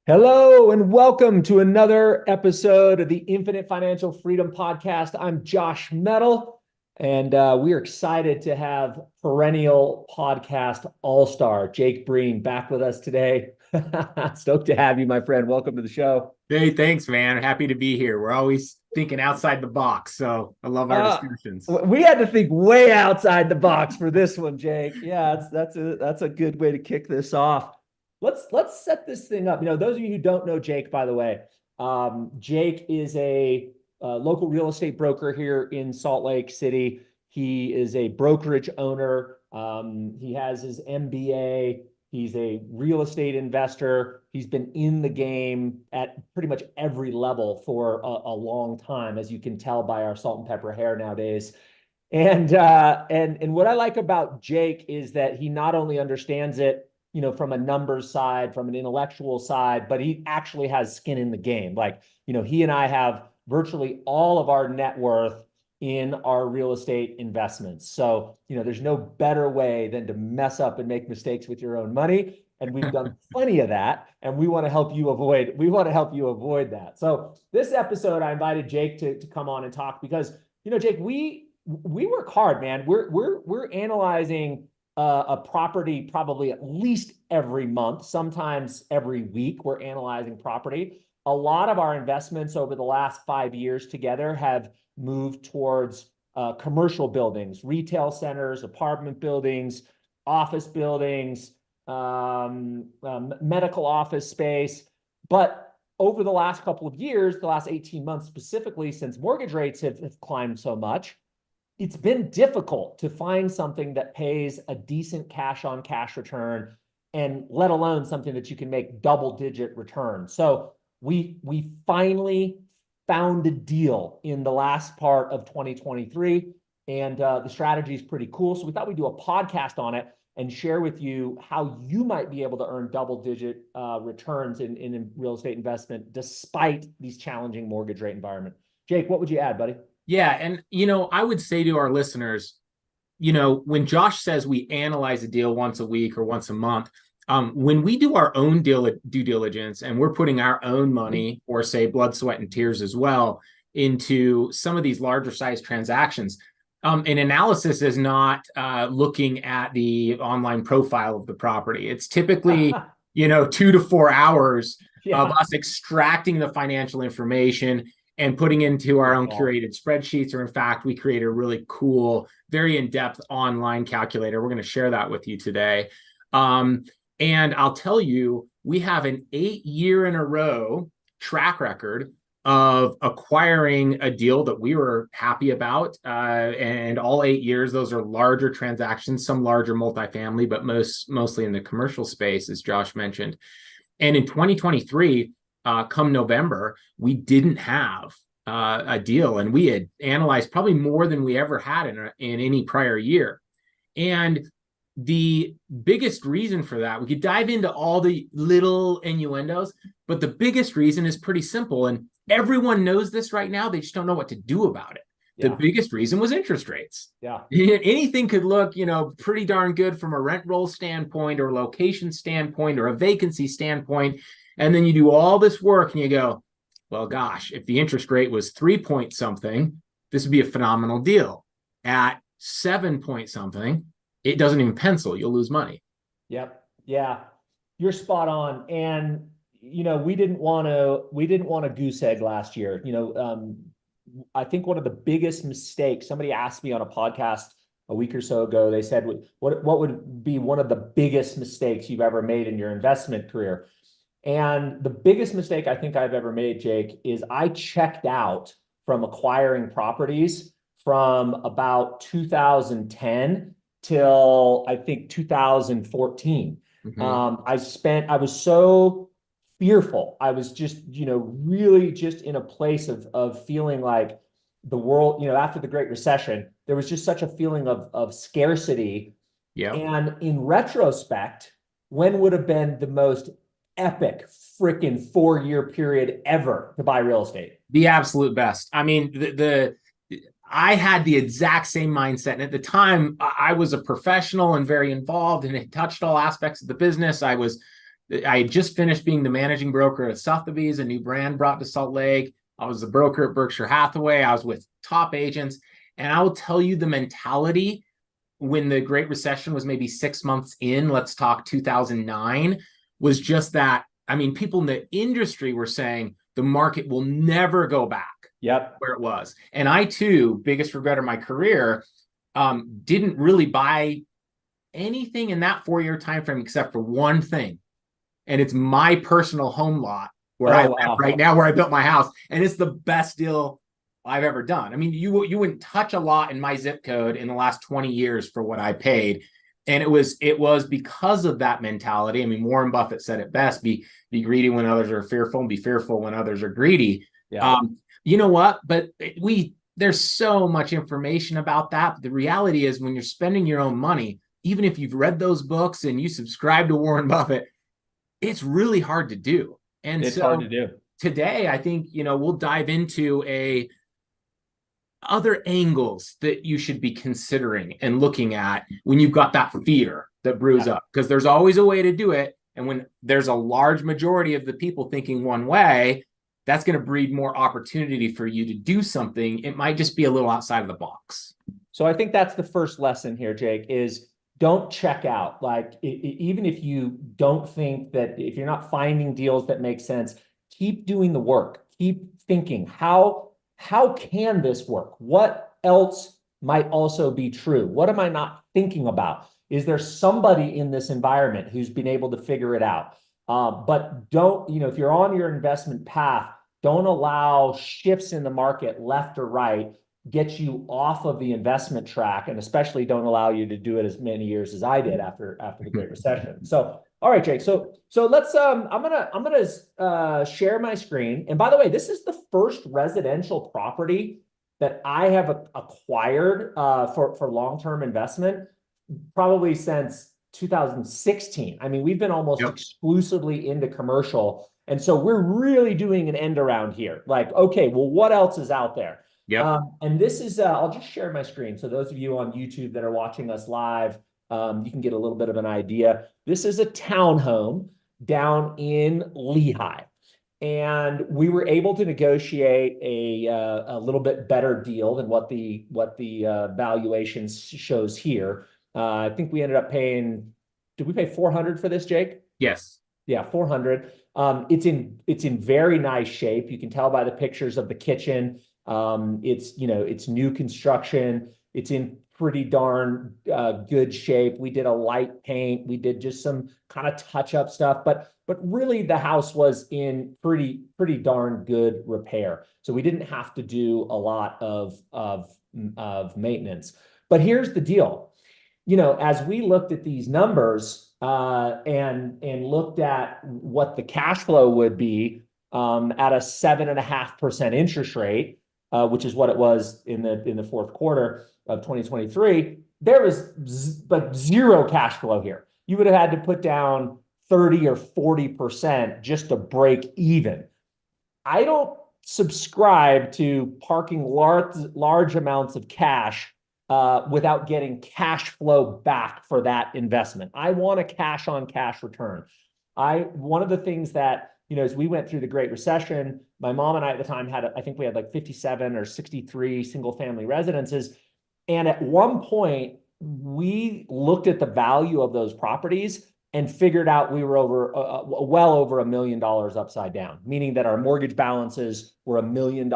Hello and welcome to another episode of the Infinite Financial Freedom Podcast. I'm Josh Metal, and we are excited to have perennial podcast all-star Jake Breen back with us today. Stoked to have you, my friend. Welcome to the show. Hey, thanks, man. Happy to be here. We're always thinking outside the box, so I love our Uh, discussions. we had to think way outside the box for this one, Jake. Yeah, that's a good way to kick this off. Let's set this thing up. Those of you who don't know Jake, by the way, Jake is a local real estate broker here in Salt Lake City. He is a brokerage owner. He has his MBA. He's a real estate investor. He's been in the game at pretty much every level for a long time, as you can tell by our salt and pepper hair nowadays. And what I like about Jake is that he not only understands it, from a numbers side, from an intellectual side, but he actually has skin in the game. Like, he and I have virtually all of our net worth in our real estate investments. So, there's no better way than to mess up and make mistakes with your own money. And we've done plenty of that. And we want to help you avoid that. So this episode, I invited Jake to come on and talk because, Jake, we work hard, man. We're analyzing a property probably at least every month, sometimes every week. We're analyzing property. A lot of our investments over the last 5 years together have moved towards commercial buildings, retail centers, apartment buildings, office buildings, medical office space. But over the last couple of years, the last 18 months specifically, since mortgage rates have climbed so much, it's been difficult to find something that pays a decent cash on cash return, and let alone something that you can make double digit returns. So we finally found a deal in the last part of 2023, and the strategy is pretty cool. So we thought we'd do a podcast on it and share with you how you might be able to earn double digit returns in real estate investment despite these challenging mortgage rate environment. Jake, what would you add, buddy? Yeah, and I would say to our listeners, when Josh says we analyze a deal once a week or once a month, when we do our own due diligence and we're putting our own money or say blood, sweat, and tears as well into some of these larger size transactions, an analysis is not looking at the online profile of the property. It's typically, 2 to 4 hours of Yeah. us extracting the financial information and putting into our Good own call. curated spreadsheets, or in fact, we create a really cool, very in-depth online calculator. We're going to share that with you today. And I'll tell you, we have an 8-year in a row track record of acquiring a deal that we were happy about. And all 8 years, those are larger transactions, some larger multifamily, but mostly in the commercial space, as Josh mentioned. And in 2023, come November, we didn't have a deal, and we had analyzed probably more than we ever had in any prior year. And the biggest reason for that, we could dive into all the little innuendos, but the biggest reason is pretty simple. And everyone knows this right now. They just don't know what to do about it. The Yeah. biggest reason was interest rates. Yeah. Anything could look, pretty darn good from a rent roll standpoint or location standpoint or a vacancy standpoint. And then you do all this work and you go, well, gosh, if the interest rate was 3 point something, this would be a phenomenal deal. At 7 point something, it doesn't even pencil. You'll lose money. Yep. Yeah. You're spot on. And we didn't want to goose egg last year. I think one of the biggest mistakes, somebody asked me on a podcast a week or so ago, they said, what would be one of the biggest mistakes you've ever made in your investment career? And the biggest mistake I think I've ever made, Jake, is I checked out from acquiring properties from about 2010 till I think 2014. Mm-hmm. I was so fearful. I was just, really just in a place of feeling like the world, after the Great Recession, there was just such a feeling of scarcity. Yep. And in retrospect, when would have been the most epic freaking 4-year period ever to buy real estate? The absolute best. I mean, I had the exact same mindset. And at the time, I was a professional and very involved and had touched all aspects of the business. I was I had just finished being the managing broker at Sotheby's, a new brand brought to Salt Lake. I was the broker at Berkshire Hathaway. I was with top agents. And I will tell you the mentality when the Great Recession was maybe 6 months in, let's talk 2009, was just that. I mean, people in the industry were saying the market will never go back Yep. where it was. And I too, biggest regret of my career, didn't really buy anything in that 4 year time frame except for one thing. And it's my personal home lot where I live right now, where I built my house. And it's the best deal I've ever done. I mean, you wouldn't touch a lot in my zip code in the last 20 years for what I paid. And it was because of that mentality. I mean, Warren Buffett said it best: be greedy when others are fearful, and be fearful when others are greedy. Yeah. You know what? But there's so much information about that. But the reality is, when you're spending your own money, even if you've read those books and you subscribe to Warren Buffett, it's really hard to do. And it's hard to do. Today, I think, we'll dive into other angles that you should be considering and looking at when you've got that fear that brews up, because there's always a way to do it. And when there's a large majority of the people thinking one way, that's going to breed more opportunity for you to do something. It might just be a little outside of the box. So I think that's the first lesson here, Jake, is don't check out. Like, even if you don't think that, if you're not finding deals that make sense, keep doing the work. Keep thinking, how can this work? What else might also be true? What am I not thinking about? Is there somebody in this environment who's been able to figure it out? But don't, if you're on your investment path, don't allow shifts in the market left or right get you off of the investment track, and especially don't allow you to do it as many years as I did after the Great Recession. So, all right, Jake. So let's I'm gonna share my screen. And by the way, this is the first residential property that I have acquired for long-term investment, probably since 2016. I mean, we've been almost exclusively into commercial, and so we're really doing an end around here. Like, okay, well, what else is out there? And this is, I'll just share my screen. So those of you on YouTube that are watching us live, you can get a little bit of an idea. This is a townhome down in Lehigh. And we were able to negotiate a little bit better deal than what the valuation shows here. I think we ended up paying, did we pay 400 for this, Jake? Yes. Yeah, 400. It's in very nice shape. You can tell by the pictures of the kitchen. It's new construction. It's in pretty darn good shape. We did a light paint. We did just some kind of touch-up stuff, but really the house was in pretty darn good repair. So we didn't have to do a lot of maintenance. But here's the deal. As we looked at these numbers and looked at what the cash flow would be at a 7.5% interest rate, which is what it was in the fourth quarter of 2023, there was but zero cash flow here. You would have had to put down 30 or 40% just to break even. I don't subscribe to parking large amounts of cash without getting cash flow back for that investment. I want a cash on cash return. One of the things that, as we went through the Great Recession, my mom and I at the time I think we had like 57 or 63 single family residences. And at one point, we looked at the value of those properties and figured out we were well over $1 million upside down, meaning that our mortgage balances were $1 million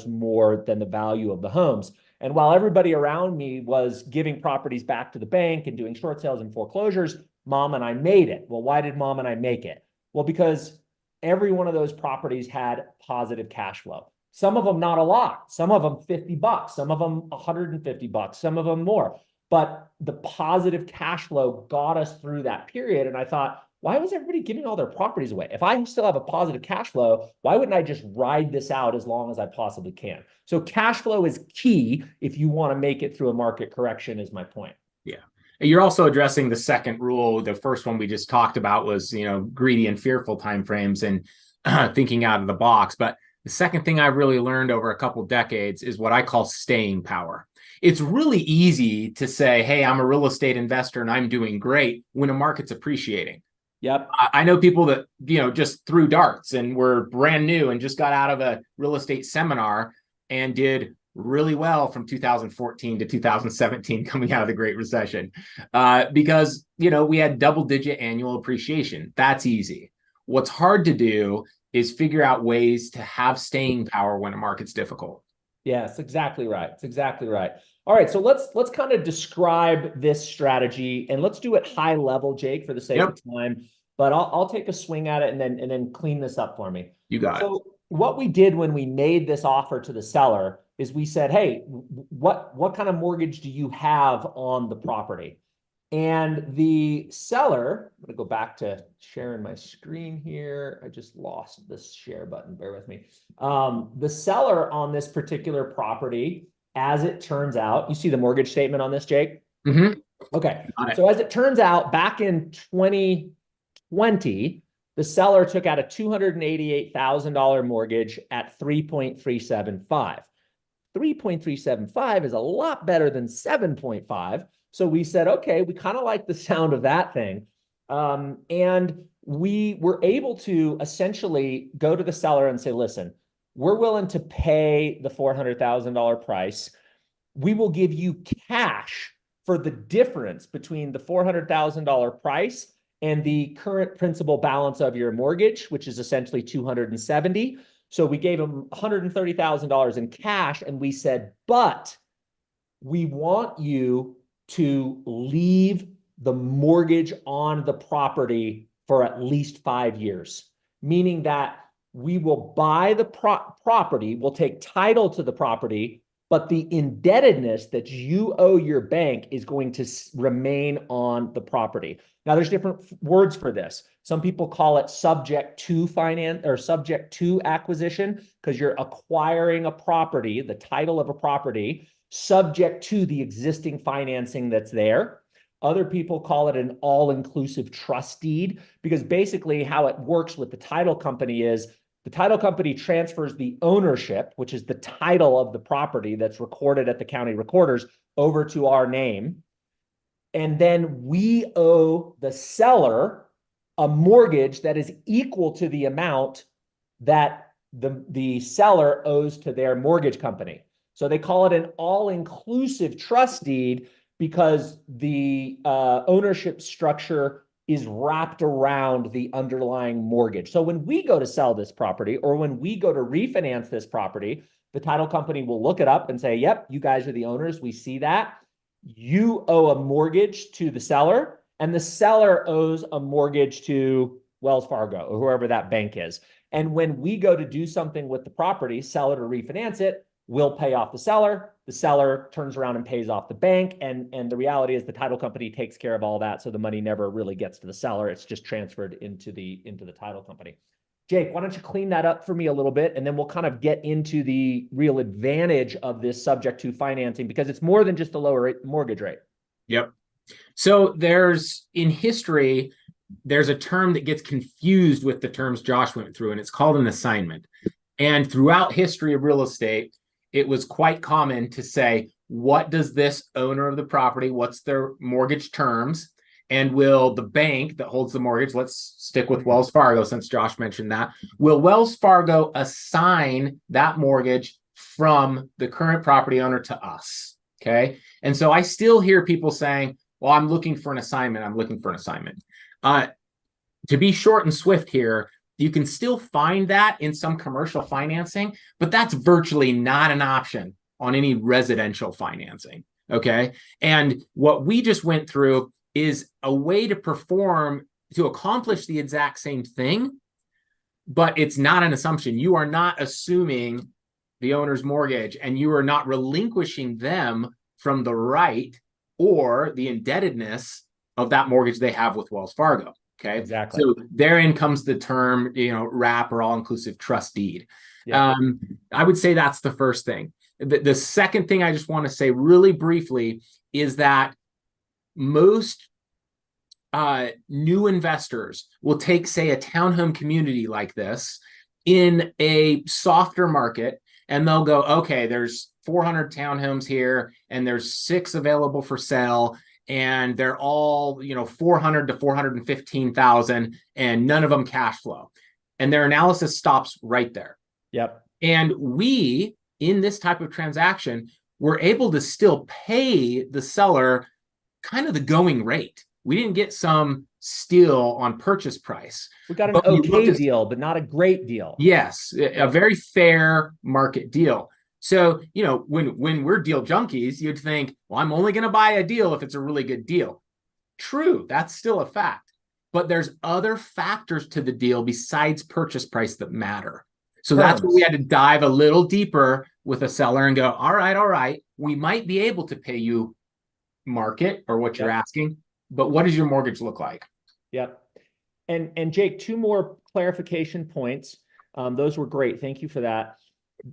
more than the value of the homes. And while everybody around me was giving properties back to the bank and doing short sales and foreclosures, Mom and I made it. Well, why did Mom and I make it? Well, because every one of those properties had positive cash flow. Some of them not a lot. Some of them $50. Some of them $150. Some of them more. But the positive cash flow got us through that period. And I thought, why was everybody giving all their properties away? If I still have a positive cash flow, why wouldn't I just ride this out as long as I possibly can? So cash flow is key if you want to make it through a market correction, is my point. Yeah. You're also addressing the second rule. The first one we just talked about was, greedy and fearful timeframes and thinking out of the box. But the second thing I really learned over a couple decades is what I call staying power. It's really easy to say, hey, I'm a real estate investor and I'm doing great when a market's appreciating. Yep. I know people that, just threw darts and were brand new and just got out of a real estate seminar and did really well from 2014 to 2017 coming out of the Great Recession, because, we had double-digit annual appreciation. That's easy. What's hard to do is figure out ways to have staying power when a market's difficult. Yes, exactly right. It's exactly right. All right, so let's kind of describe this strategy, and let's do it high level, Jake, for the sake Yep, of time. But I'll take a swing at it and then clean this up for me. you got it. So what we did when we made this offer to the seller is we said, "Hey, what kind of mortgage do you have on the property?" And the seller, I'm going to go back to sharing my screen here. I just lost this share button. Bear with me. The seller on this particular property, as it turns out, you see the mortgage statement on this, Jake? Mm-hmm. Okay. Got it. So as it turns out, back in 2020, the seller took out a $288,000 mortgage at 3.375. 3.375 is a lot better than 7.5. So we said, okay, we kind of like the sound of that thing. And we were able to essentially go to the seller and say, listen, we're willing to pay the $400,000 price. We will give you cash for the difference between the $400,000 price and the current principal balance of your mortgage, which is essentially 270. So we gave him $130,000 in cash, and we said, but we want you to leave the mortgage on the property for at least 5 years, meaning that we will buy the property, we'll take title to the property, but the indebtedness that you owe your bank is going to remain on the property. Now, there's different words for this. Some people call it subject to finance or subject to acquisition, because you're acquiring a property, the title of a property, subject to the existing financing that's there. Other people call it an all-inclusive trust deed, because basically how it works with the title company is the title company transfers the ownership, which is the title of the property that's recorded at the county recorders, over to our name. And then we owe the seller a mortgage that is equal to the amount that the seller owes to their mortgage company. So they call it an all-inclusive trust deed because the ownership structure is wrapped around the underlying mortgage. So when we go to sell this property, or when we go to refinance this property, the title company will look it up and say, yep, you guys are the owners. We see that. You owe a mortgage to the seller, and the seller owes a mortgage to Wells Fargo or whoever that bank is. And when we go to do something with the property, sell it or refinance it, we'll pay off the seller. The seller turns around and pays off the bank. And the reality is the title company takes care of all that. So the money never really gets to the seller. It's just transferred into the title company. Jake, why don't you clean that up for me a little bit, and then we'll kind of get into the real advantage of this subject to financing, because it's more than just a lower mortgage rate. Yep. So in history, there's a term that gets confused with the terms Josh went through, and it's called an assignment. And throughout history of real estate, it was quite common to say, what does this owner of the property, what's their mortgage terms? And will the bank that holds the mortgage, let's stick with Wells Fargo since Josh mentioned that, will Wells Fargo assign that mortgage from the current property owner to us? Okay. And so I still hear people saying, well, I'm looking for an assignment. I'm looking for an assignment. To be short and swift here, you can still find that in some commercial financing, but that's virtually not an option on any residential financing. Okay. And what we just went through is a way to accomplish the exact same thing, but it's not an assumption. You are not assuming the owner's mortgage, and you are not relinquishing them from the right or the indebtedness of that mortgage they have with Wells Fargo. Okay. Exactly. So therein comes the term, wrap or all-inclusive trust deed. Yeah. I would say that's the first thing. The second thing I just want to say really briefly is that most new investors will take, say, a townhome community like this in a softer market, and they'll go, okay, there's 400 townhomes here, and there's 6 available for sale, and they're all, 400 to 415,000, and none of them cash flow. And their analysis stops right there. Yep. And we, in this type of transaction, were able to still pay the seller kind of the going rate. We didn't get some steal on purchase price. We got an But we okay deal, but not a great deal. Yes, a very fair market deal. So, when we're deal junkies, you'd think, well, I'm only going to buy a deal if it's a really good deal. True, that's still a fact. But there's other factors to the deal besides purchase price that matter. So that's where we had to dive a little deeper with a seller and go, all right, we might be able to pay you market or what you're asking, but what does your mortgage look like? Yep. And Jake, two more clarification points. Those were great. Thank you for that.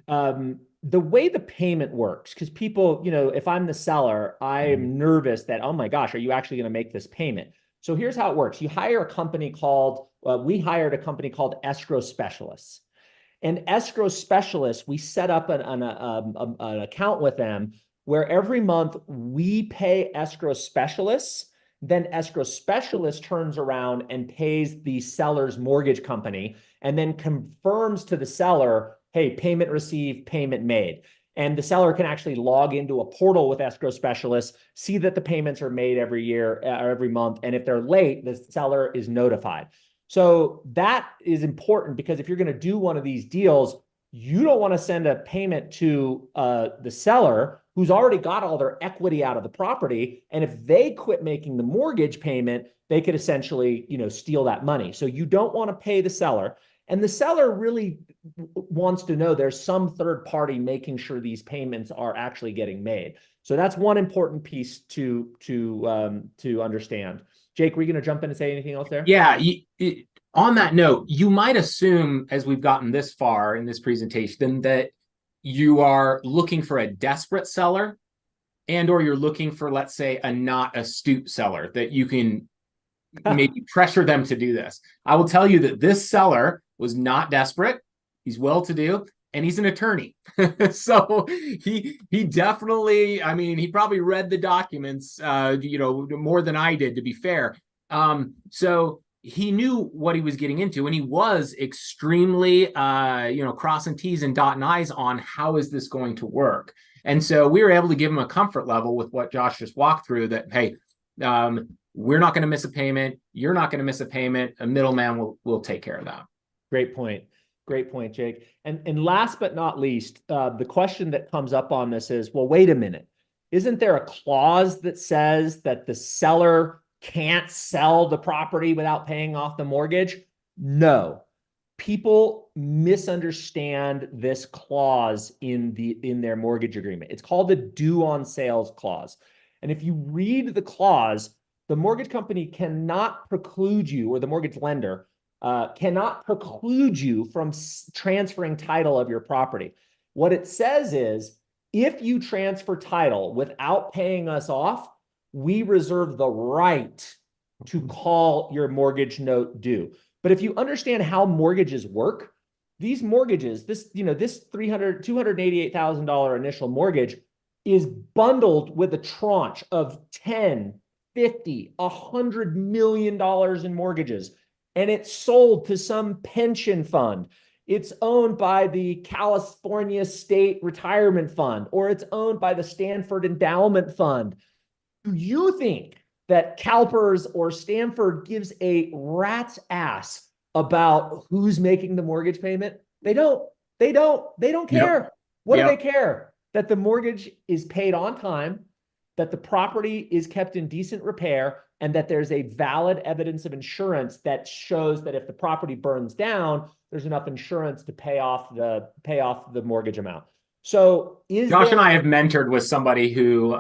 The way the payment works, because people, if I'm the seller, I'm nervous that, oh my gosh, are you actually going to make this payment? So here's how it works. You hire a company called, we hired a company called Escrow Specialists. And Escrow Specialists, we set up an account with them where every month we pay Escrow Specialists. Then Escrow Specialist turns around and pays the seller's mortgage company and then confirms to the seller, hey, payment received, payment made. And the seller can actually log into a portal with Escrow Specialists, see that the payments are made every year or every month. And if they're late, the seller is notified. So that is important because if you're going to do one of these deals, you don't want to send a payment to the seller who's already got all their equity out of the property. And if they quit making the mortgage payment, they could essentially, steal that money. So you don't want to pay the seller. And the seller really wants to know there's some third party making sure these payments are actually getting made. So that's one important piece to understand. Jake, were you going to jump in and say anything else there? Yeah. On that note, you might assume, as we've gotten this far in this presentation, that you are looking for a desperate seller or you're looking for, let's say, a not astute seller that you can maybe pressure them to do this. I will tell you that this seller was not desperate. He's well-to-do and he's an attorney. So he definitely, he probably read the documents, more than I did, to be fair. So he knew what he was getting into, and he was extremely, crossing T's and dotting I's on how is this going to work. And so we were able to give him a comfort level with what Josh just walked through that, hey, we're not going to miss a payment. You're not going to miss a payment. A middleman will take care of that. Great point. Great point, Jake. And last but not least, the question that comes up on this is, well, wait a minute. Isn't there a clause that says that the seller can't sell the property without paying off the mortgage? No. People misunderstand this clause in their mortgage agreement. It's called the due on sales clause. And if you read the clause, the mortgage company cannot preclude you, or the mortgage lender cannot preclude you from transferring title of your property. What it says is, if you transfer title without paying us off, we reserve the right to call your mortgage note due. But if you understand how mortgages work, these mortgages, this $288,000 initial mortgage is bundled with a tranche of 10, 50, $100 million in mortgages. And it's sold to some pension fund. It's owned by the California State Retirement Fund, or it's owned by the Stanford Endowment Fund. Do you think that CalPERS or Stanford gives a rat's ass about who's making the mortgage payment? They don't care. Yep. What do they care? That the mortgage is paid on time, that the property is kept in decent repair, and that there's a valid evidence of insurance that shows that if the property burns down, there's enough insurance to pay off the mortgage amount. So Josh and I have mentored with somebody who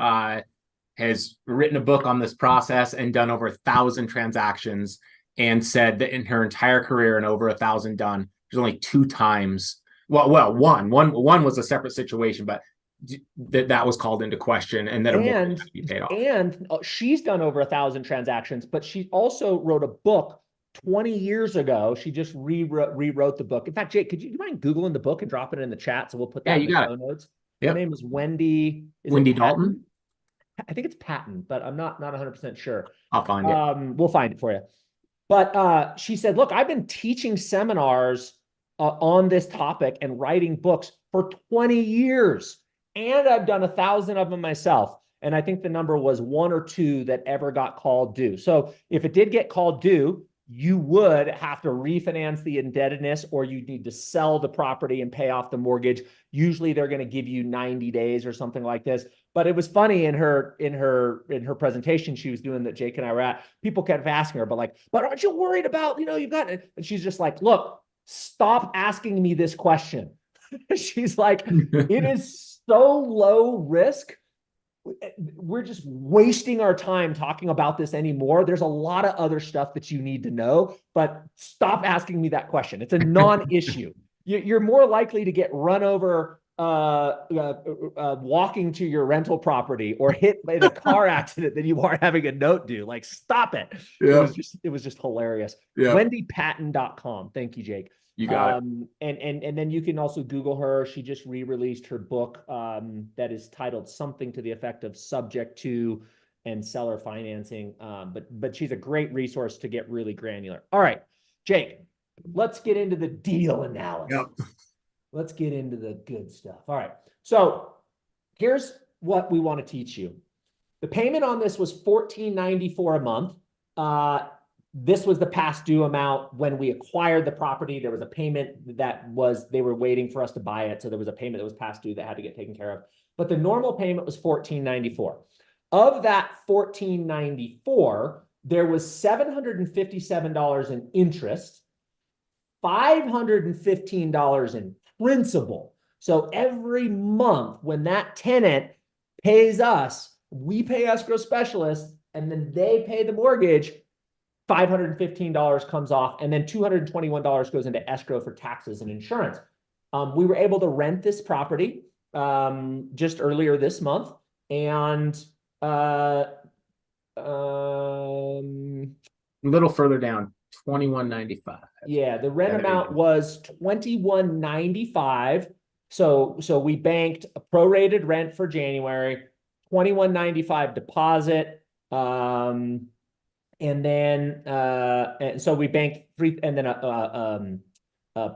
has written a book on this process and done over 1,000 transactions, and said that in her entire career and over 1,000 done, there's only 2 times. Well, one was a separate situation, but that was called into question, and that a mortgage had to be paid off. And she's done over 1,000 transactions, but she also wrote a book 20 years ago. She just rewrote the book. In fact, Jake, do you mind Googling the book and drop it in the chat? So we'll put that in the show notes. Her name is Wendy. Wendy Dalton. I think it's Patton, but I'm not 100% sure. I'll find it. We'll find it for you. But she said, look, I've been teaching seminars on this topic and writing books for 20 years. And I've done 1,000 of them myself. And I think the number was 1 or 2 that ever got called due. So if it did get called due, you would have to refinance the indebtedness, or you need to sell the property and pay off the mortgage. Usually they're going to give you 90 days or something like this. But it was funny in her presentation she was doing that Jake and I were at, people kept asking her, but aren't you worried about, you've got it? And she's just like, look, stop asking me this question. She's like, it is so low risk. We're just wasting our time talking about this anymore. There's a lot of other stuff that you need to know, but stop asking me that question. It's a non-issue. You're more likely to get run over walking to your rental property or hit in a car accident than you are having a note due. Like, stop it. Yeah. It was just hilarious. Yeah. WendyPatton.com. Thank you, Jake. You got it. And then you can also Google her. She just re-released her book that is titled something to the effect of Subject to and Seller Financing. But she's a great resource to get really granular. All right, Jake, let's get into the deal analysis. Yep. Let's get into the good stuff. All right. So here's what we want to teach you. The payment on this was $14.94 a month. This was the past due amount when we acquired the property. There was a payment they were waiting for us to buy it. So there was a payment that was past due that had to get taken care of. But the normal payment was $14.94. Of that $14.94, there was $757 in interest, $515 in principal. So every month when that tenant pays us, we pay escrow specialists, and then they pay the mortgage, $515 comes off, and then $221 goes into escrow for taxes and insurance. We were able to rent this property just earlier this month, and a little further down, $21.95. Yeah, the rent amount was $21.95. So we banked a prorated rent for January, $21.95 deposit. And then and so we banked three, and then a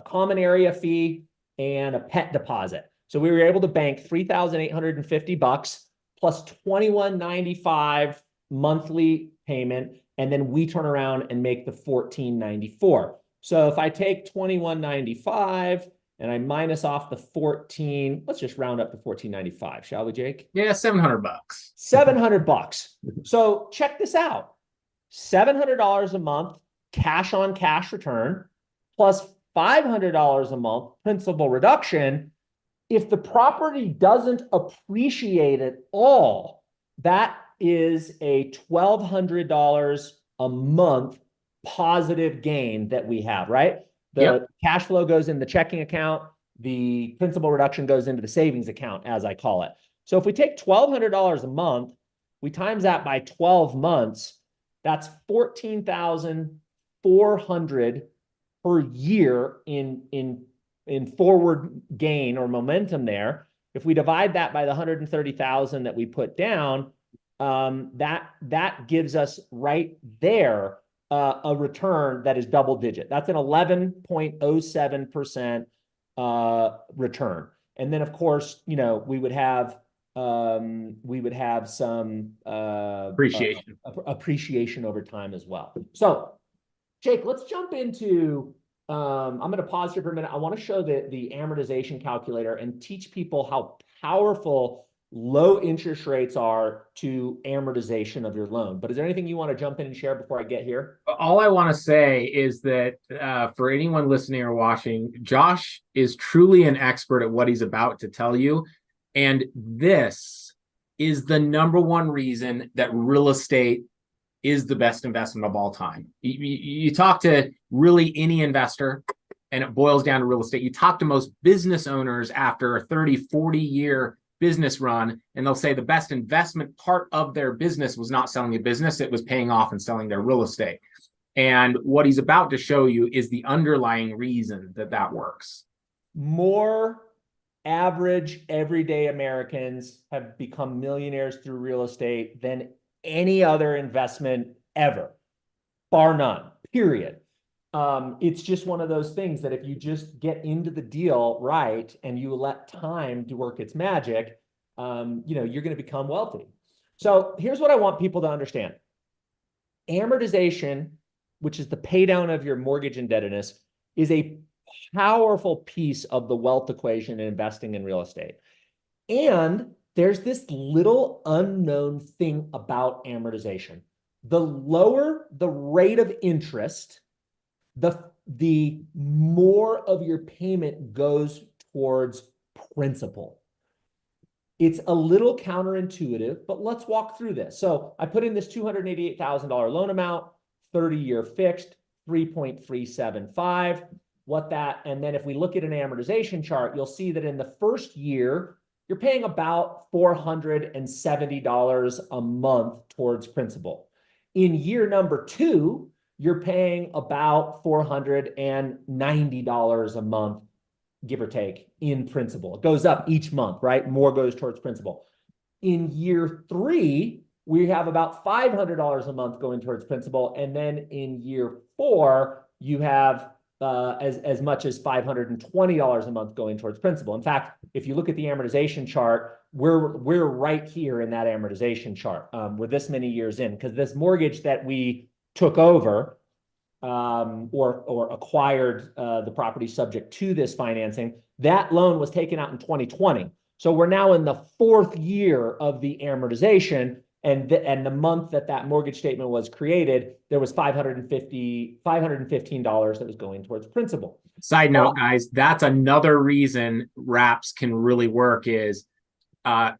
common area fee and a pet deposit. So we were able to bank $3,850 plus $21.95 monthly payment, and then we turn around and make the $14.94. So if I take $21.95 and I minus off the 14, let's just round up to $14.95, shall we, Jake? Yeah, $700. $700. So check this out. $700 a month cash on cash return plus $500 a month principal reduction. If the property doesn't appreciate at all, that is a $1,200 a month positive gain that we have, right? The cash flow goes in the checking account. The principal reduction goes into the savings account, as I call it. So if we take $1,200 a month, we times that by 12 months, that's $14,400 per year in forward gain or momentum there. If we divide that by the 130,000 that we put down, that gives us right there a return that is double digit. That's an 11.07% return. And then of course, we would have some appreciation over time as well. So Jake, let's jump into, I'm going to pause here for a minute. I want to show the amortization calculator and teach people how powerful low interest rates are to amortization of your loan. But is there anything you want to jump in and share before I get here? All I want to say is that for anyone listening or watching, Josh is truly an expert at what he's about to tell you. And this is the number one reason that real estate is the best investment of all time. You talk to really any investor, and it boils down to real estate. You talk to most business owners after a 30, 40-year business run, and they'll say the best investment part of their business was not selling a business, it was paying off and selling their real estate. And what he's about to show you is the underlying reason that works. More average everyday Americans have become millionaires through real estate than any other investment ever, bar none, period. It's just one of those things that if you just get into the deal right and you let time to work its magic, you're going to become wealthy. So here's what I want people to understand. Amortization, which is the pay down of your mortgage indebtedness, is a powerful piece of the wealth equation in investing in real estate. And there's this little unknown thing about amortization. The lower the rate of interest, the more of your payment goes towards principal. It's a little counterintuitive, but let's walk through this. So I put in this $288,000 loan amount, 30-year fixed, 3.375. And then if we look at an amortization chart, you'll see that in the first year, you're paying about $470 a month towards principal. In year number 2, you're paying about $490 a month, give or take, in principal. It goes up each month, right? More goes towards principal. In year 3, we have about $500 a month going towards principal. And then in year 4, you have as much as $520 a month going towards principal. In fact, if you look at the amortization chart, we're right here in that amortization chart. We're this many years in, because this mortgage that we took over or acquired the property subject to this financing, that loan was taken out in 2020. So we're now in the 4th year of the amortization. And the month that mortgage statement was created, there was $515 that was going towards principal. Side note, guys, that's another reason wraps can really work is I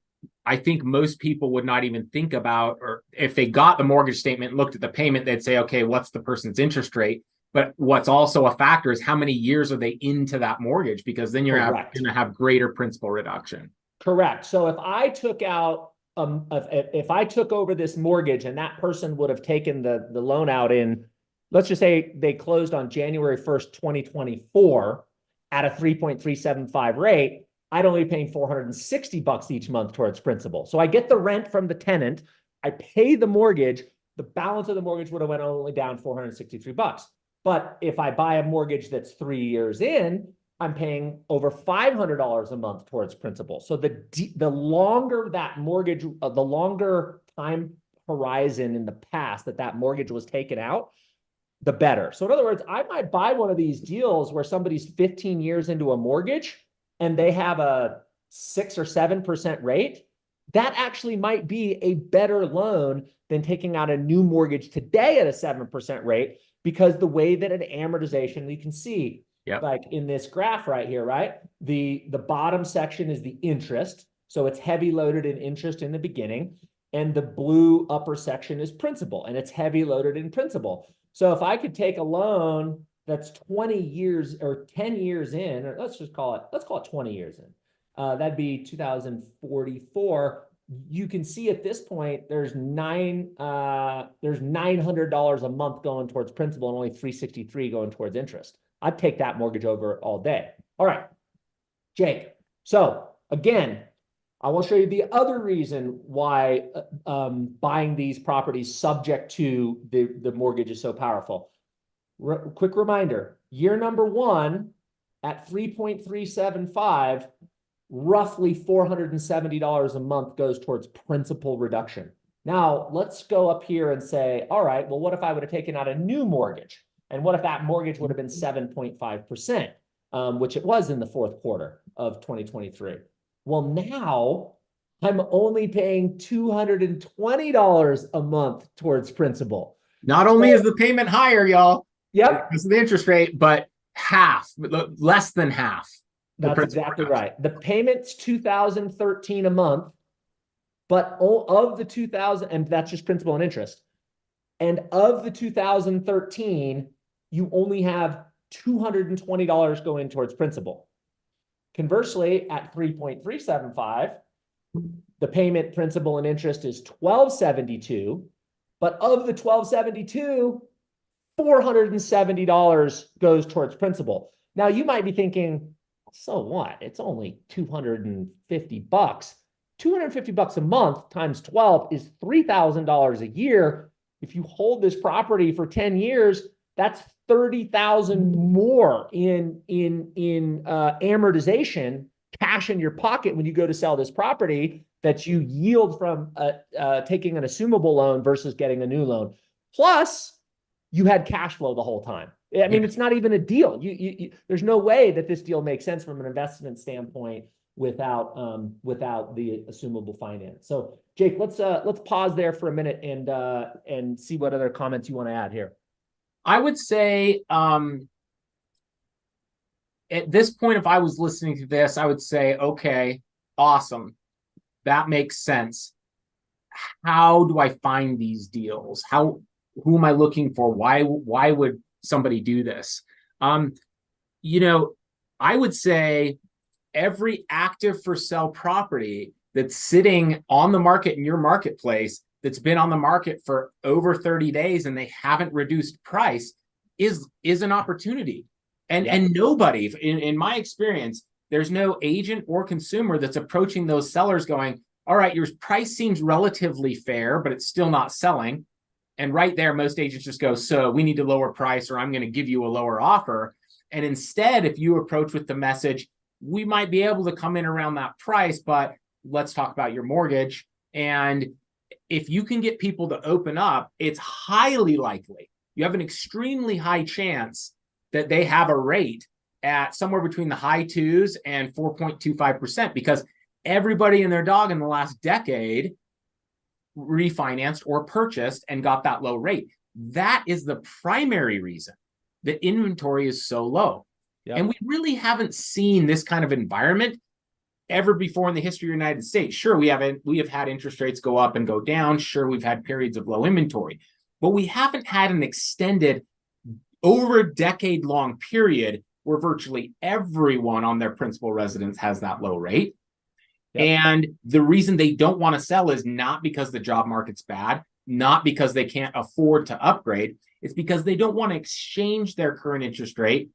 think most people would not even think about, or if they got the mortgage statement and looked at the payment, they'd say, okay, what's the person's interest rate? But what's also a factor is how many years are they into that mortgage? Because then you're going to have greater principal reduction. Correct. So if I took out if I took over this mortgage and that person would have taken the loan out in, let's just say they closed on January 1st, 2024 at a 3.375 rate, I'd only be paying $460 each month towards principal. So I get the rent from the tenant, I pay the mortgage, the balance of the mortgage would have went only down $463. But if I buy a mortgage that's 3 years in, I'm paying over $500 a month towards principal. So the longer that mortgage, the longer time horizon in the past that mortgage was taken out, the better. So in other words, I might buy one of these deals where somebody's 15 years into a mortgage and they have a 6 or 7% rate. That actually might be a better loan than taking out a new mortgage today at a 7% rate, because the way that an amortization, you can see, yep, like in this graph right here, right? The bottom section is the interest. So it's heavy loaded in interest in the beginning. And the blue upper section is principal, and it's heavy loaded in principal. So if I could take a loan that's 20 years or 10 years in, or let's call it 20 years in, that'd be 2044. You can see at this point, there's $900 a month going towards principal and only $363 going towards interest. I'd take that mortgage over all day. All right, Jake. So again, I will show you the other reason why buying these properties subject to the mortgage is so powerful. Quick reminder, year number 1 at 3.375, roughly $470 a month goes towards principal reduction. Now, let's go up here and say, all right, well, what if I would have taken out a new mortgage? And what if that mortgage would have been 7.5%, which it was in the 4th quarter of 2023? Well, now I'm only paying $220 a month towards principal. Not only is the payment higher, y'all, yep, because of the interest rate, but less than half. That's exactly right. The payment's $2,013 a month, but of the 2,000, and that's just principal and interest. And of the 2013, you only have $220 going towards principal. Conversely, at 3.375, the payment, principal, and interest is $1,272. But of the $1,272, $470 goes towards principal. Now, you might be thinking, So what? It's only 250 bucks. 250 bucks a month times 12 is $3,000 a year. If you hold this property for 10 years, that's 30,000 more in amortization, cash in your pocket when you go to sell this property that you yield from taking an assumable loan versus getting a new loan. Plus, you had cash flow the whole time. I mean, it's not even a deal. There's no way that this deal makes sense from an investment standpoint without the assumable finance. So, Jake, let's pause there for a minute and see what other comments you want to add here. I would say at this point, if I was listening to this, I would say, okay, awesome. That makes sense. How do I find these deals? Who am I looking for? Why would somebody do this? You know, I would say every active for sale property that's sitting on the market in your marketplace that's been on the market for over 30 days and they haven't reduced price is an opportunity. And nobody, in my experience, there's no agent or consumer that's approaching those sellers going, all right, your price seems relatively fair, but it's still not selling. And right there, most agents just go, so we need to lower price or I'm going to give you a lower offer. And instead, if you approach with the message, we might be able to come in around that price, but let's talk about your mortgage. And if you can get people to open up, it's highly likely, you have an extremely high chance that they have a rate at somewhere between the high twos and 4.25%, because everybody and their dog in the last decade refinanced or purchased and got that low rate. That is the primary reason that inventory is so low. Yep. And we really haven't seen this kind of environment ever before in the history of the United States. Sure, we have had interest rates go up and go down. Sure, we've had periods of low inventory, but we haven't had an extended over a decade long period where virtually everyone on their principal residence has that low rate. Yep. And the reason they don't want to sell is not because the job market's bad, not because they can't afford to upgrade. It's because they don't want to exchange their current interest rate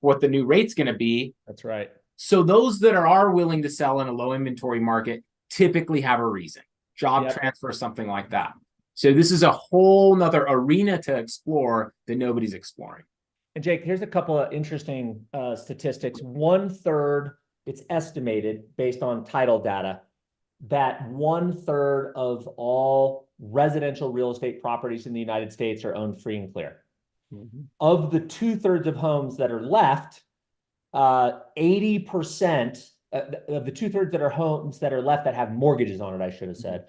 for what the new rate's going to be. That's right. So those that are willing to sell in a low inventory market typically have a reason, job transfer, something like that. So this is a whole nother arena to explore that nobody's exploring. And Jake, here's a couple of interesting statistics. 1/3, it's estimated based on title data, that 1/3 of all residential real estate properties in the United States are owned free and clear. Mm-hmm. Of the 2/3 of homes that are left, 80% of the 2/3 that are homes that are left that have mortgages on it, I should have said,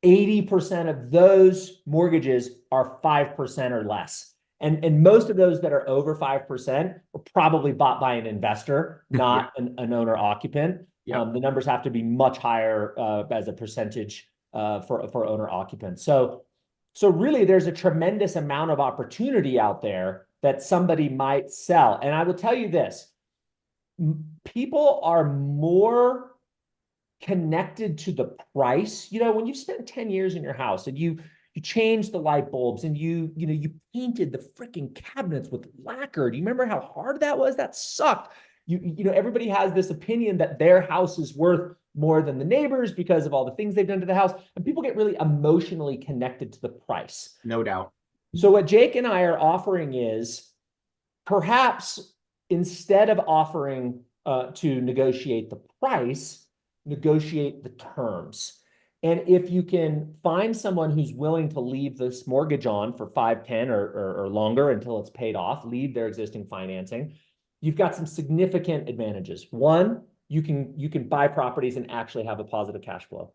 80% of those mortgages are 5% or less. And most of those that are over 5% were probably bought by an investor, not an owner occupant. Yep. The numbers have to be much higher as a percentage for owner occupants. So really, there's a tremendous amount of opportunity out there that somebody might sell. And I will tell you this, people are more connected to the price. You know, when you spend 10 years in your house and you changed the light bulbs and you painted the freaking cabinets with lacquer. Do you remember how hard that was? That sucked. You know, everybody has this opinion that their house is worth more than the neighbors because of all the things they've done to the house. And people get really emotionally connected to the price. No doubt. So what Jake and I are offering is perhaps instead of offering to negotiate the price, negotiate the terms. And if you can find someone who's willing to leave this mortgage on for 5, 10 or longer until it's paid off, leave their existing financing, you've got some significant advantages. One, you can buy properties and actually have a positive cash flow.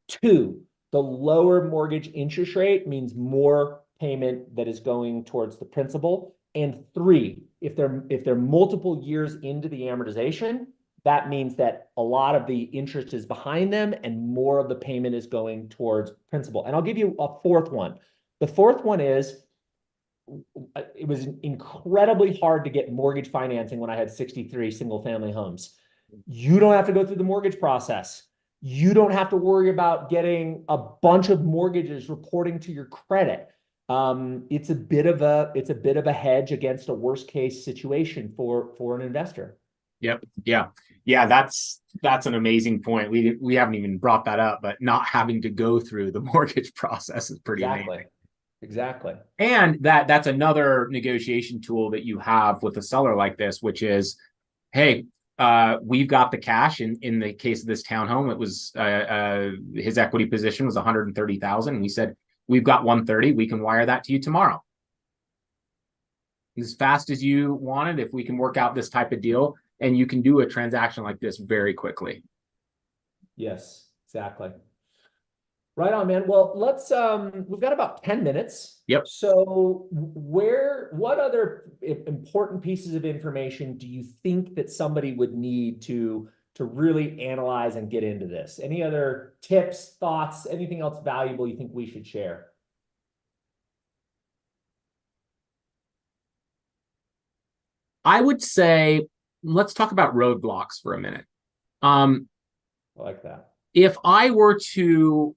2, the lower mortgage interest rate means more payment that is going towards the principal. And 3, if they're multiple years into the amortization, that means that a lot of the interest is behind them and more of the payment is going towards principal. And I'll give you a 4th one. The 4th one is, it was incredibly hard to get mortgage financing when I had 63 single family homes. You don't have to go through the mortgage process. You don't have to worry about getting a bunch of mortgages reporting to your credit. It's a bit of a hedge against a worst case situation for an investor. Yep. Yeah. Yeah. That's an amazing point. We haven't even brought that up, but not having to go through the mortgage process is pretty Exactly. amazing. Exactly. And that's another negotiation tool that you have with a seller like this, which is, hey, we've got the cash. In the case of this townhome, it was his equity position was 130,000. We said, we've got 130. We can wire that to you tomorrow, as fast as you want it. If we can work out this type of deal, and you can do a transaction like this very quickly. Yes, exactly. Right on, man. Well, we've got about 10 minutes. Yep. So what other important pieces of information do you think that somebody would need to really analyze and get into this? Any other tips, thoughts, anything else valuable you think we should share? I would say, let's talk about roadblocks for a minute. I like that. If I were to,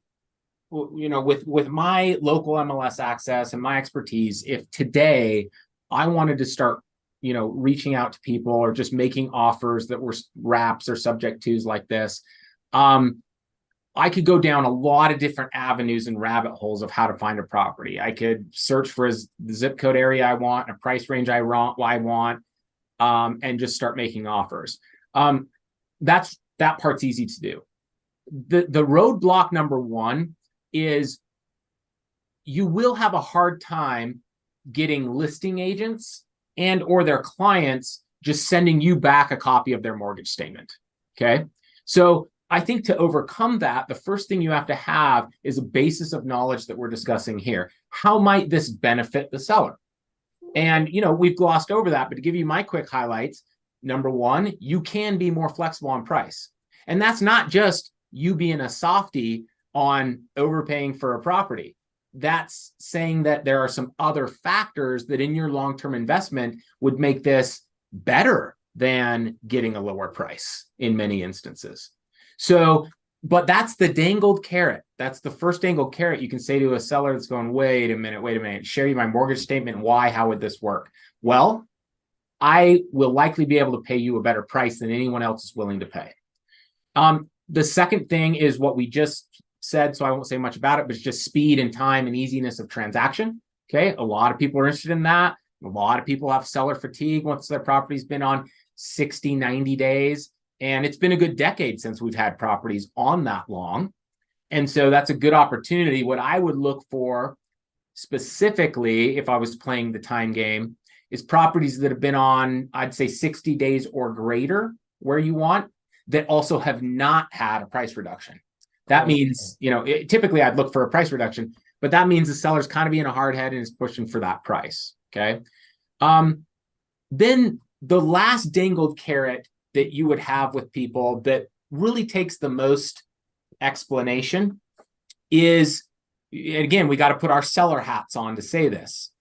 with my local MLS access and my expertise, if today I wanted to start, reaching out to people or just making offers that were wraps or subject tos like this, I could go down a lot of different avenues and rabbit holes of how to find a property. I could search for the zip code area I want, a price range I want, and just start making offers. That part's easy to do. The roadblock number one is you will have a hard time getting listing agents and or their clients just sending you back a copy of their mortgage statement. Okay. So I think to overcome that, the first thing you have to have is a basis of knowledge that we're discussing here. How might this benefit the seller? And, we've glossed over that, but to give you my quick highlights, number one, you can be more flexible on price. And that's not just you being a softie on overpaying for a property. That's saying that there are some other factors that in your long-term investment would make this better than getting a lower price in many instances. So, but that's the dangled carrot. That's the first dangled carrot you can say to a seller that's going, wait a minute, share you my mortgage statement. Why? How would this work? Well, I will likely be able to pay you a better price than anyone else is willing to pay. The second thing is what we just said, so I won't say much about it, but it's just speed and time and easiness of transaction. Okay. A lot of people are interested in that. A lot of people have seller fatigue once their property's been on 60, 90 days. And it's been a good decade since we've had properties on that long. And so that's a good opportunity. What I would look for specifically, if I was playing the time game, is properties that have been on, I'd say 60 days or greater where you want, that also have not had a price reduction. That means, typically I'd look for a price reduction, but that means the seller's kind of being a hard head and is pushing for that price. Okay. Then the last dangled carrot that you would have with people that really takes the most explanation is, again, we got to put our seller hats on to say this,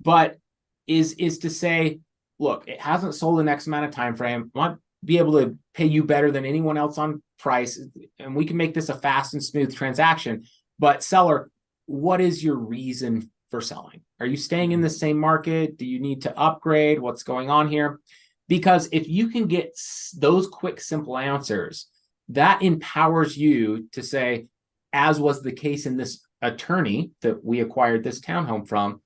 but is to say, look, it hasn't sold in X amount of time frame. I want to be able to pay you better than anyone else on price, and we can make this a fast and smooth transaction. But seller, what is your reason for selling? Are you staying in the same market? Do you need to upgrade? What's going on here? Because if you can get those quick, simple answers, that empowers you to say, as was the case in this attorney that we acquired this townhome from,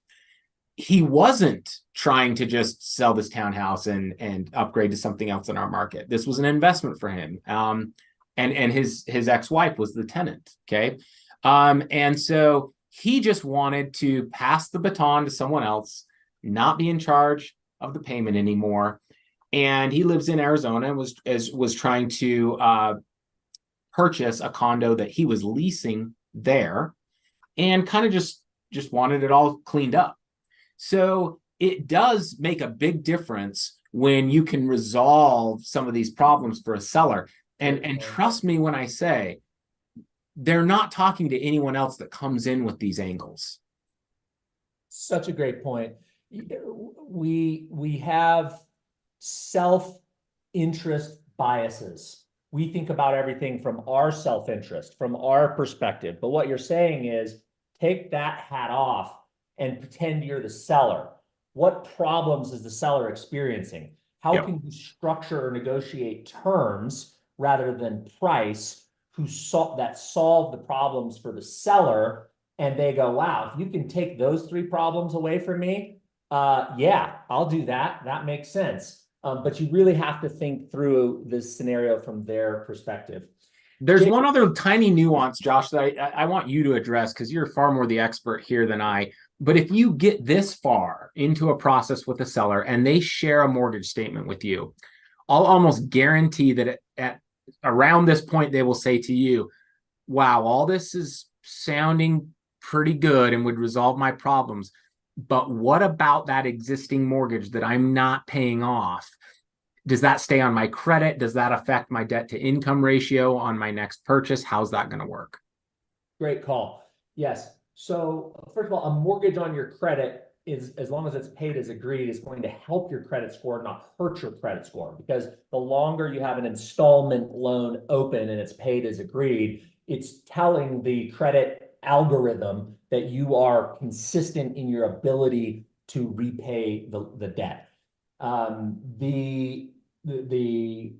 he wasn't trying to just sell this townhouse and upgrade to something else in our market. This was an investment for him. And his ex-wife was the tenant. Okay. And so he just wanted to pass the baton to someone else, not be in charge of the payment anymore. And he lives in Arizona and was trying to purchase a condo that he was leasing there, and kind of just wanted it all cleaned up. So it does make a big difference when you can resolve some of these problems for a seller. And trust me when I say, they're not talking to anyone else that comes in with these angles. Such a great point. We have self-interest biases. We think about everything from our self-interest, from our perspective. But what you're saying is take that hat off and pretend you're the seller. What problems is the seller experiencing? How Yep. can you structure or negotiate terms rather than price that solve the problems for the seller? And they go, wow, if you can take those three problems away from me, yeah, I'll do that. That makes sense. But you really have to think through this scenario from their perspective. There's Jake, one other tiny nuance, Josh, that I want you to address because you're far more the expert here than I. But if you get this far into a process with a seller and they share a mortgage statement with you, I'll almost guarantee that at around this point, they will say to you, wow, all this is sounding pretty good and would resolve my problems. But what about that existing mortgage that I'm not paying off? Does that stay on my credit? Does that affect my debt to income ratio on my next purchase? How's that going to work? great call. Yes. So first of all, a mortgage on your credit is, as long as it's paid as agreed, is going to help your credit score, not hurt your credit score. Because the longer you have an installment loan open and it's paid as agreed, it's telling the credit algorithm that you are consistent in your ability to repay the debt.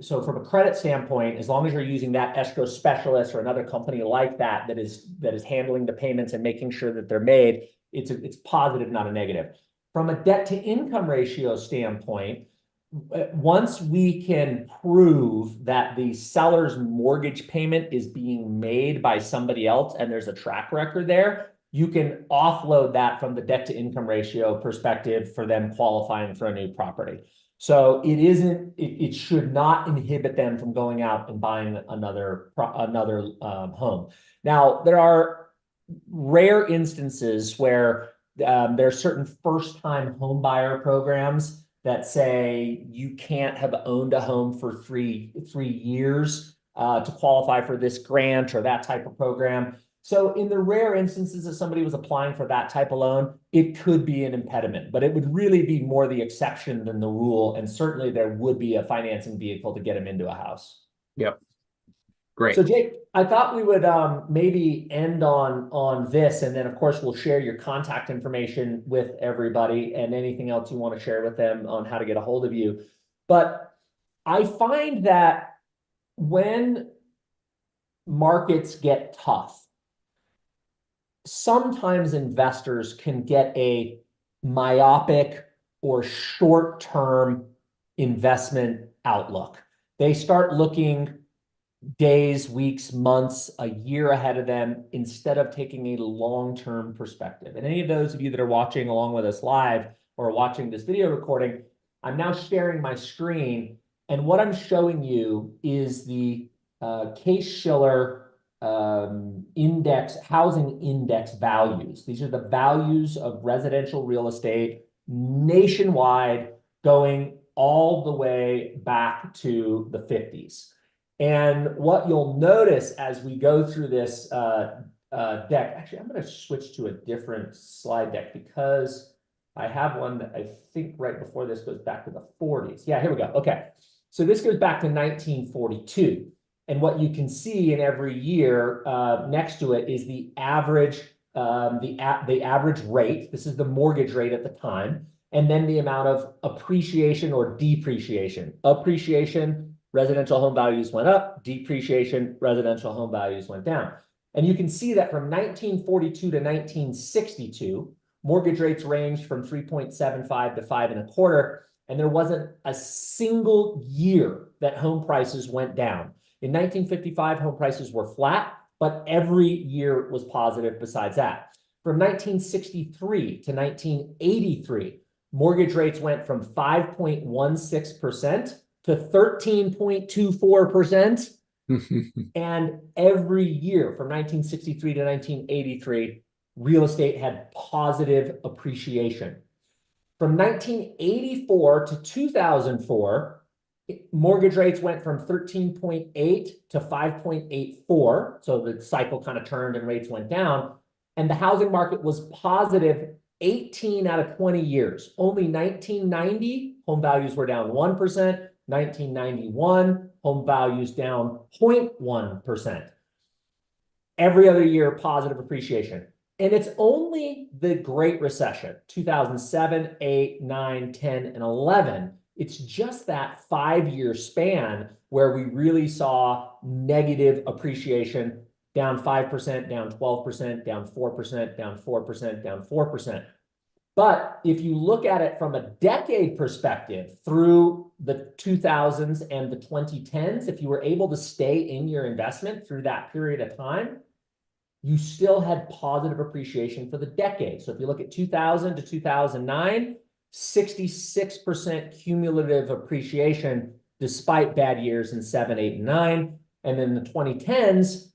So from a credit standpoint, as long as you're using that escrow specialist or another company like that that is handling the payments and making sure that they're made, it's positive, not a negative. From a debt to income ratio standpoint, once we can prove that the seller's mortgage payment is being made by somebody else and there's a track record there, you can offload that from the debt to income ratio perspective for them qualifying for a new property. So it should not inhibit them from going out and buying another home. Now, there are rare instances where there are certain first-time home buyer programs that say you can't have owned a home for three years to qualify for this grant or that type of program. So in the rare instances that somebody was applying for that type of loan, it could be an impediment, but it would really be more the exception than the rule. And certainly there would be a financing vehicle to get them into a house. Yep. Great. So Jake, I thought we would maybe end on this, and then of course we'll share your contact information with everybody and anything else you want to share with them on how to get a hold of you. But I find that when markets get tough, sometimes investors can get a myopic or short-term investment outlook. They start looking days, weeks, months, a year ahead of them instead of taking a long-term perspective. And any of those of you that are watching along with us live or watching this video recording, I'm now sharing my screen. And what I'm showing you is the Case-Shiller housing index values. These are the values of residential real estate nationwide going all the way back to the 50s. And what you'll notice as we go through this deck, actually, I'm going to switch to a different slide deck because I have one that I think right before this goes back to the 40s. Yeah, here we go. Okay. So this goes back to 1942. And what you can see in every year next to it is the average rate. This is the mortgage rate at the time. And then the amount of appreciation or depreciation. Appreciation, residential home values went up. Depreciation, residential home values went down. And you can see that from 1942 to 1962, mortgage rates ranged from 3.75 to 5.25, and there wasn't a single year that home prices went down. In 1955, home prices were flat, but every year was positive besides that. From 1963 to 1983, mortgage rates went from 5.16% to 13.24%. And every year from 1963 to 1983, real estate had positive appreciation. From 1984 to 2004, mortgage rates went from 13.8 to 5.84. So the cycle kind of turned and rates went down. And the housing market was positive 18 out of 20 years. Only 1990, home values were down 1%. 1991, home values down 0.1%. Every other year, positive appreciation. And it's only the Great Recession, 2007, 8, 9, 10, and 11, It's just that 5-year span where we really saw negative appreciation, down 5%, down 12%, down 4%, down 4%, down 4%. But if you look at it from a decade perspective through the 2000s and the 2010s, if you were able to stay in your investment through that period of time, you still had positive appreciation for the decade. So if you look at 2000 to 2009, 66% cumulative appreciation despite bad years in 7, 8, and 9. And then the 2010s,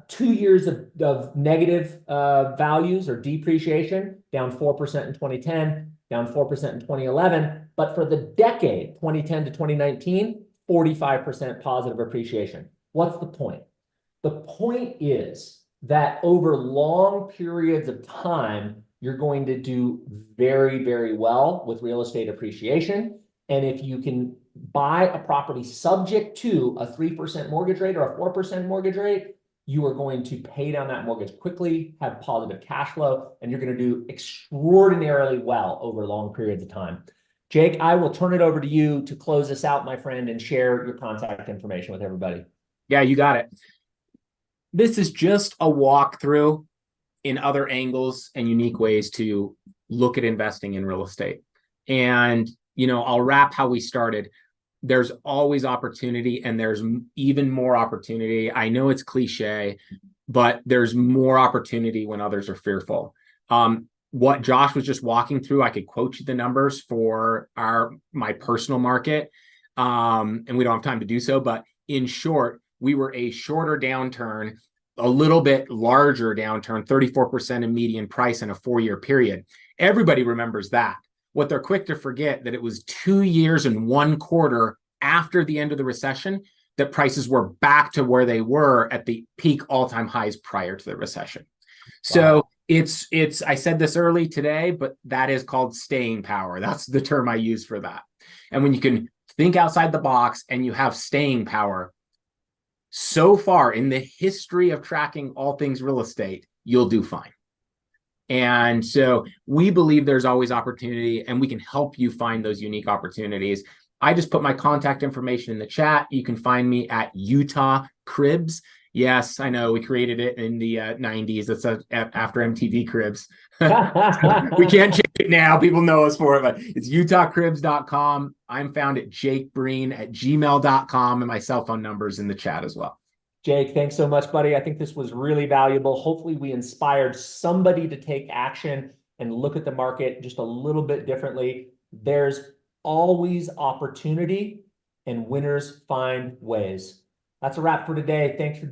2 years of negative values or depreciation, down 4% in 2010, down 4% in 2011. But for the decade, 2010 to 2019, 45% positive appreciation. What's the point? The point is that over long periods of time, you're going to do very, very well with real estate appreciation. And if you can buy a property subject to a 3% mortgage rate or a 4% mortgage rate, you are going to pay down that mortgage quickly, have positive cash flow, and you're going to do extraordinarily well over long periods of time. Jake, I will turn it over to you to close this out, my friend, and share your contact information with everybody. Yeah, you got it. This is just a walkthrough in other angles and unique ways to look at investing in real estate. And, I'll wrap how we started. There's always opportunity, and there's even more opportunity. I know it's cliche, but there's more opportunity when others are fearful. What Josh was just walking through, I could quote you the numbers for my personal market, and we don't have time to do so. But in short, we were a shorter downturn, a little bit larger downturn, 34% in median price in a 4-year period. Everybody remembers that. What they're quick to forget that it was 2 years and 1 quarter after the end of the recession that prices were back to where they were at the peak all-time highs prior to the recession. So Wow. it's I said this early today, but that is called staying power. That's the term I use for that. And when you can think outside the box and you have staying power, so far in the history of tracking all things real estate, you'll do fine. And so we believe there's always opportunity, and we can help you find those unique opportunities. I just put my contact information in the chat. You can find me at Utah Cribs. Yes, I know we created it in the 90s. It's after MTV Cribs. We can't change it now. People know us for it, but it's utahcribs.com. I'm found at jakebreen@gmail.com, and my cell phone number is in the chat as well. Jake, thanks so much, buddy. I think this was really valuable. Hopefully we inspired somebody to take action and look at the market just a little bit differently. There's always opportunity, and winners find ways. That's a wrap for today. Thanks for